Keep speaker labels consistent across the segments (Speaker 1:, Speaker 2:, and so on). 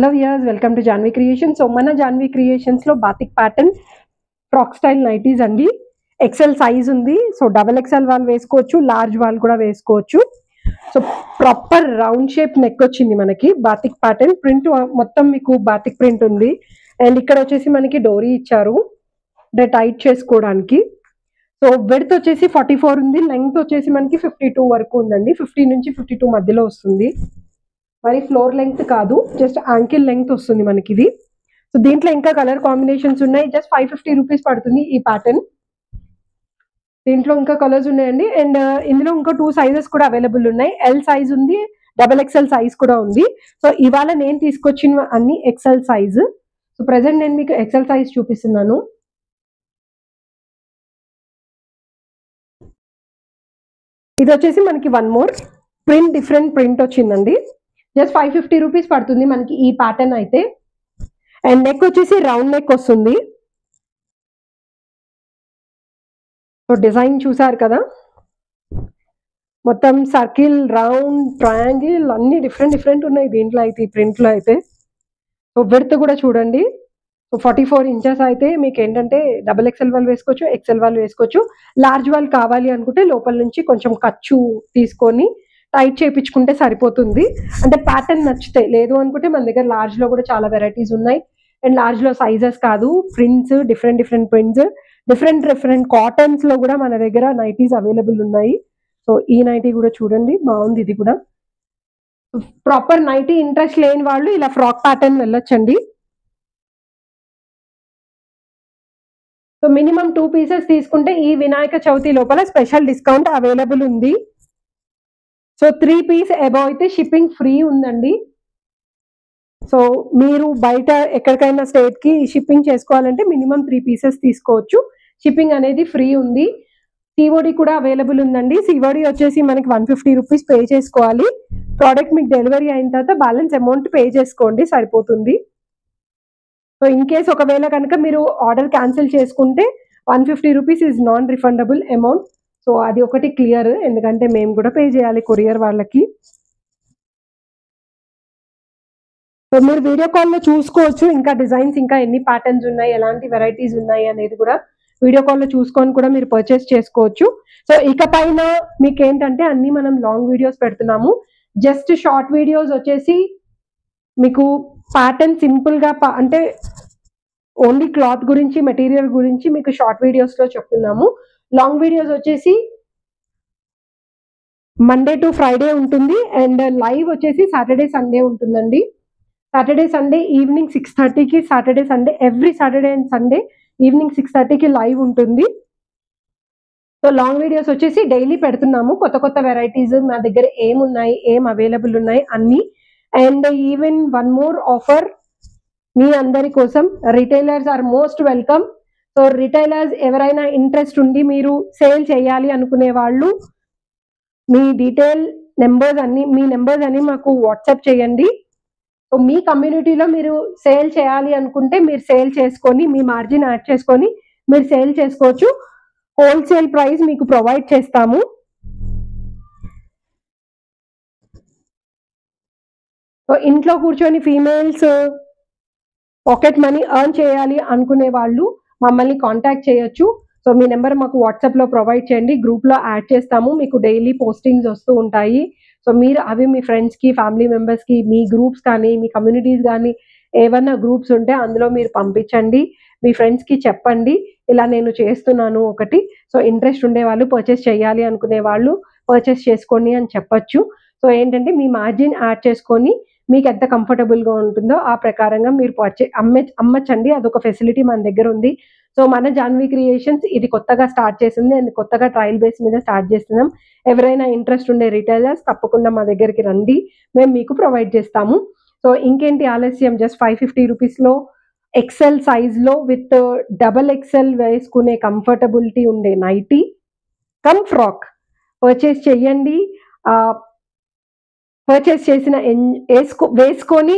Speaker 1: Hello viewers, welcome to Janvi creations. So మన జాన్వి క్రియేషన్స్లో batik pattern frock style nighties అండి. XL size ఉంది. So XXL వాళ్ళు వేసుకోవచ్చు, లార్జ్ వాళ్ళు కూడా వేసుకోవచ్చు. So proper round shape neck వచ్చింది మనకి. బాతిక్ ప్యాటర్న్ ప్రింట్ మొత్తం మీకు బాతిక్ ప్రింట్ ఉంది. అండ్ ఇక్కడ వచ్చేసి మనకి డోరీ ఇచ్చారు అంటే టైట్ చేసుకోవడానికి. సో విడ్త్ వచ్చేసి 44 ఉంది, లెంగ్త్ వచ్చేసి మనకి 52 వరకు ఉందండి. 50 నుంచి 52 మధ్యలో వస్తుంది. మరి ఫ్లోర్ లెంగ్త్ కాదు, జస్ట్ యాంకిల్ లెంగ్త్ వస్తుంది మనకి ఇది. సో దీంట్లో ఇంకా కలర్ కాంబినేషన్స్ ఉన్నాయి. జస్ట్ 550 రూపీస్ పడుతుంది ఈ ప్యాటర్న్. దీంట్లో ఇంకా కలర్స్ ఉన్నాయండి. అండ్ ఇందులో ఇంకా 2 సైజెస్ కూడా అవైలబుల్ ఉన్నాయి. ఎల్ సైజ్ ఉంది, XXL సైజ్ కూడా ఉంది. సో ఇవాళ నేను తీసుకొచ్చిన అన్ని ఎక్సెల్ సైజ్. సో ప్రెసెంట్ నేను మీకు ఎక్సెల్ సైజ్ చూపిస్తున్నాను. ఇది వచ్చేసి మనకి one more print, different print వచ్చిందండి. జస్ట్ 550 రూపీస్ పడుతుంది మనకి ఈ ప్యాటర్న్ అయితే. అండ్ నెక్ వచ్చేసి రౌండ్ నెక్ వస్తుంది. సో డిజైన్ చూసారు కదా, మొత్తం సర్కిల్, రౌండ్, ట్రయాంగిల్ అన్ని డిఫరెంట్ ఉన్నాయి దీంట్లో అయితే, ఈ ప్రింట్లో అయితే. సో విడ్త్ కూడా చూడండి. సో 44 ఇంచెస్ అయితే మీకు ఏంటంటే XXL వాళ్ళు వేసుకోవచ్చు, ఎక్సెల్ వాళ్ళు వేసుకోవచ్చు. లార్జ్ వాళ్ళు కావాలి అనుకుంటే లోపల నుంచి కొంచెం ఖర్చు తీసుకొని టైట్ చేయించుకుంటే సరిపోతుంది. అంటే ప్యాటర్న్ నచ్చితే, లేదు అనుకుంటే మన దగ్గర లార్జ్లో కూడా చాలా వెరైటీస్ ఉన్నాయి. అండ్ లార్జ్లో సైజెస్ కాదు, ప్రింట్స్, డిఫరెంట్ ప్రింట్స్, డిఫరెంట్ కాటన్స్లో కూడా మన దగ్గర నైటీస్ అవైలబుల్ ఉన్నాయి. సో ఈ నైటీ కూడా చూడండి, బాగుంది. ఇది కూడా ప్రాపర్ నైటీ ఇంట్రెస్ట్ లేని వాళ్ళు ఇలా ఫ్రాక్ ప్యాటర్న్ వెళ్ళొచ్చండి. సో మినిమం 2 పీసెస్ తీసుకుంటే ఈ వినాయక చవితి లోపల స్పెషల్ డిస్కౌంట్ అవైలబుల్ ఉంది. సో 3 పీస్ అబౌవ్ అయితే షిప్పింగ్ ఫ్రీ ఉందండి. సో మీరు బయట ఎక్కడికైనా స్టేట్కి షిప్పింగ్ చేసుకోవాలంటే మినిమం 3 పీసెస్ తీసుకోవచ్చు. షిప్పింగ్ అనేది ఫ్రీ ఉంది. సిఓడి కూడా అవైలబుల్ ఉందండి. సిఓడి వచ్చేసి మనకి 150 రూపీస్ పే చేసుకోవాలి. ప్రోడక్ట్ మీకు డెలివరీ అయిన తర్వాత బ్యాలెన్స్ అమౌంట్ పే చేసుకోండి, సరిపోతుంది. సో ఇన్ కేస్ ఒకవేళ కనుక మీరు ఆర్డర్ క్యాన్సిల్ చేసుకుంటే 150 rupees is non refundable amount. So అది ఒకటి క్లియర్, ఎందుకంటే మేము కూడా పే చేయాలి కొరియర్ వాళ్ళకి. సో మీరు వీడియో కాల్లో చూసుకోవచ్చు ఇంకా డిజైన్స్, ఇంకా ఎన్ని ప్యాటర్న్స్ ఉన్నాయి, ఎలాంటి వెరైటీస్ ఉన్నాయి అనేది కూడా వీడియో కాల్లో చూసుకొని కూడా మీరు పర్చేస్ చేసుకోవచ్చు. సో ఇక పైన మీకు ఏంటంటే అన్ని మనం లాంగ్ వీడియోస్ పెడుతున్నాము. జస్ట్ షార్ట్ వీడియోస్ వచ్చేసి మీకు ప్యాటర్న్ సింపుల్గా అంటే ఓన్లీ క్లాత్ గురించి, మెటీరియల్ గురించి మీకు షార్ట్ వీడియోస్లో చెప్తున్నాము. లాంగ్ వీడియోస్ వచ్చేసి మండే టు ఫ్రైడే ఉంటుంది. అండ్ లైవ్ వచ్చేసి సాటర్డే సండే ఉంటుందండి. సాటర్డే సండే ఈవినింగ్ 6:30కి, Saturday Sunday every Saturday and Sunday evening 6:30కి లైవ్ ఉంటుంది. సో లాంగ్ వీడియోస్ వచ్చేసి డైలీ పెడుతున్నాము. కొత్త వెరైటీస్ మా దగ్గర ఏమున్నాయి, ఏం అవైలబుల్ ఉన్నాయి అన్నీ. And even one more offer మీ అందరి కోసం, retailers are most welcome. So retailers ఎవరైనా ఇంట్రెస్ట్ ఉండి మీరు సేల్ చేయాలి అనుకునే వాళ్ళు మీ నెంబర్స్ అన్ని మాకు వాట్సాప్ చేయండి. సో మీ కమ్యూనిటీలో మీరు సేల్ చేయాలి అనుకుంటే మీరు సేల్ చేసుకొని మీ మార్జిన్ యాడ్ చేసుకొని మీరు సేల్ చేసుకోవచ్చు. హోల్సేల్ ప్రైస్ మీకు ప్రొవైడ్ చేస్తాము. సో ఇంట్లో కూర్చొని ఫీమేల్స్ పాకెట్ మనీ ఎర్న్ చేయాలి అనుకునే వాళ్ళు మమ్మల్ని కాంటాక్ట్ చేయొచ్చు. సో మీ నెంబర్ మాకు వాట్సాప్లో ప్రొవైడ్ చేయండి, గ్రూప్లో యాడ్ చేస్తాము. మీకు డైలీ పోస్టింగ్స్ వస్తూ ఉంటాయి. సో మీరు అవి మీ ఫ్రెండ్స్కి, ఫ్యామిలీ మెంబర్స్కి, మీ గ్రూప్స్ కానీ, మీ కమ్యూనిటీస్ కానీ ఏమన్నా గ్రూప్స్ ఉంటే అందులో మీరు పంపించండి. మీ ఫ్రెండ్స్కి చెప్పండి ఇలా నేను చేస్తున్నాను ఒకటి. సో ఇంట్రెస్ట్ ఉండే వాళ్ళు, పర్చేస్ చేయాలి అనుకునే వాళ్ళు పర్చేస్ చేసుకోండి అని చెప్పచ్చు. సో ఏంటంటే మీ మార్జిన్ యాడ్ చేసుకొని మీకు ఎంత కంఫర్టబుల్గా ఉంటుందో ఆ ప్రకారంగా మీరు అమ్మచ్చండి. అదొక ఫెసిలిటీ మన దగ్గర ఉంది. సో మన జాన్వి క్రియేషన్స్ ఇది కొత్తగా స్టార్ట్ చేసింది అండ్ కొత్తగా ట్రయల్ బేస్ మీద స్టార్ట్ చేస్తున్నాం. ఎవరైనా ఇంట్రెస్ట్ ఉండే రిటైలర్స్ తప్పకుండా మా దగ్గరికి రండి, మేము మీకు ప్రొవైడ్ చేస్తాము. సో ఇంకేంటి ఆలస్యం, జస్ట్ 550 రూపీస్లో ఎక్సెల్ సైజ్లో విత్ XXL వేసుకునే కంఫర్టబిలిటీ ఉండే నైటీ కమ్ ఫ్రాక్ పర్చేస్ చెయ్యండి. పర్చేస్ చేసిన వేసుకొని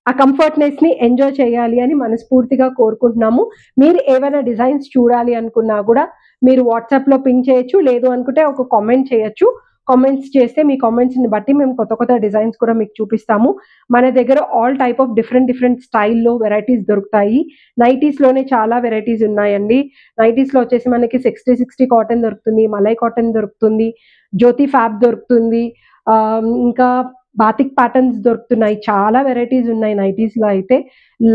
Speaker 1: ఆ కంఫర్ట్నెస్ని ఎంజాయ్ చేయాలి అని మనస్ఫూర్తిగా కోరుకుంటున్నాము. మీరు ఏమైనా డిజైన్స్ చూడాలి అనుకున్నా కూడా మీరు వాట్సాప్లో పింగ్ చేయొచ్చు, లేదు అనుకుంటే ఒక కామెంట్ చేయొచ్చు. కామెంట్స్ చేస్తే మీ కామెంట్స్ని బట్టి మేము కొత్త కొత్త డిజైన్స్ కూడా మీకు చూపిస్తాము. మన దగ్గర ఆల్ టైప్ ఆఫ్ డిఫరెంట్ స్టైల్లో వెరైటీస్ దొరుకుతాయి. నైటీస్లోనే చాలా వెరైటీస్ ఉన్నాయండి. నైటీస్లో వచ్చేసి మనకి 60 కాటన్ దొరుకుతుంది, మలై కాటన్ దొరుకుతుంది, జ్యోతి ఫ్యాబ్ దొరుకుతుంది, ఇంకా బాతిక్ ప్యాటర్న్స్ దొరుకుతున్నాయి. చాలా వెరైటీస్ ఉన్నాయి నైటీస్లో అయితే.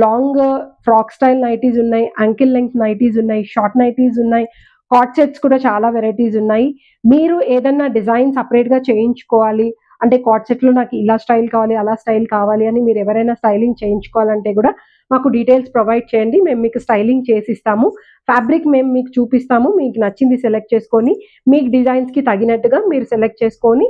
Speaker 1: లాంగ్ ఫ్రాక్ స్టైల్ నైటీస్ ఉన్నాయి, యాంకిల్ లెంగ్త్ నైటీస్ ఉన్నాయి, షార్ట్ నైటీస్ ఉన్నాయి, కార్డ్ సెట్స్ కూడా చాలా వెరైటీస్ ఉన్నాయి. మీరు ఏదన్నా డిజైన్ సపరేట్గా చేయించుకోవాలి అంటే కార్డ్ సెట్లో నాకు ఇలా స్టైల్ కావాలి, అలా స్టైల్ కావాలి అని మీరు ఎవరైనా స్టైలింగ్ చేయించుకోవాలంటే కూడా మాకు డీటెయిల్స్ ప్రొవైడ్ చేయండి. మేము మీకు స్టైలింగ్ చేసిస్తాము. ఫ్యాబ్రిక్ మేము మీకు చూపిస్తాము. మీకు నచ్చింది సెలెక్ట్ చేసుకొని మీకు డిజైన్స్కి తగినట్టుగా మీరు సెలెక్ట్ చేసుకొని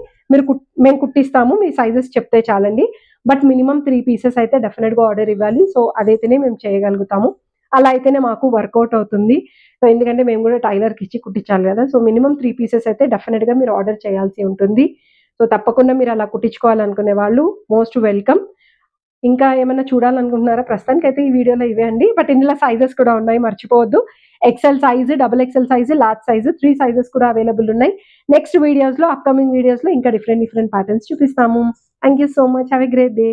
Speaker 1: మేము కుట్టిస్తాము. మీ సైజెస్ చెప్తే చాలండి. బట్ మినిమం 3 పీసెస్ అయితే డెఫినెట్గా ఆర్డర్ ఇవ్వాలి. సో అదైతేనే మేము చేయగలుగుతాము. అలా అయితేనే మాకు వర్కౌట్ అవుతుంది. సో ఎందుకంటే మేము కూడా టైలర్కి ఇచ్చి కుట్టించాలి కదా. సో మినిమం 3 పీసెస్ అయితే డెఫినెట్గా మీరు ఆర్డర్ చేయాల్సి ఉంటుంది. సో తప్పకుండా మీరు అలా కుట్టించుకోవాలనుకునే వాళ్ళు మోస్ట్ వెల్కమ్. ఇంకా ఏమన్నా చూడాలనుకుంటున్నారా? ప్రస్తుతానికైతే ఈ వీడియోలో ఇవే అండి. బట్ ఇందులో సైజెస్ కూడా ఉన్నాయి, మర్చిపోవద్దు. XL size, XXL size, large size 3 sizes కూడా అవైలబుల్ ఉన్నాయి. నెక్స్ట్ వీడియోస్లో, అప్కమింగ్ వీడియోస్లో ఇంకా డిఫరెంట్ ప్యాటర్న్స్ చూపిస్తాము. Thank you so much. Have a great day.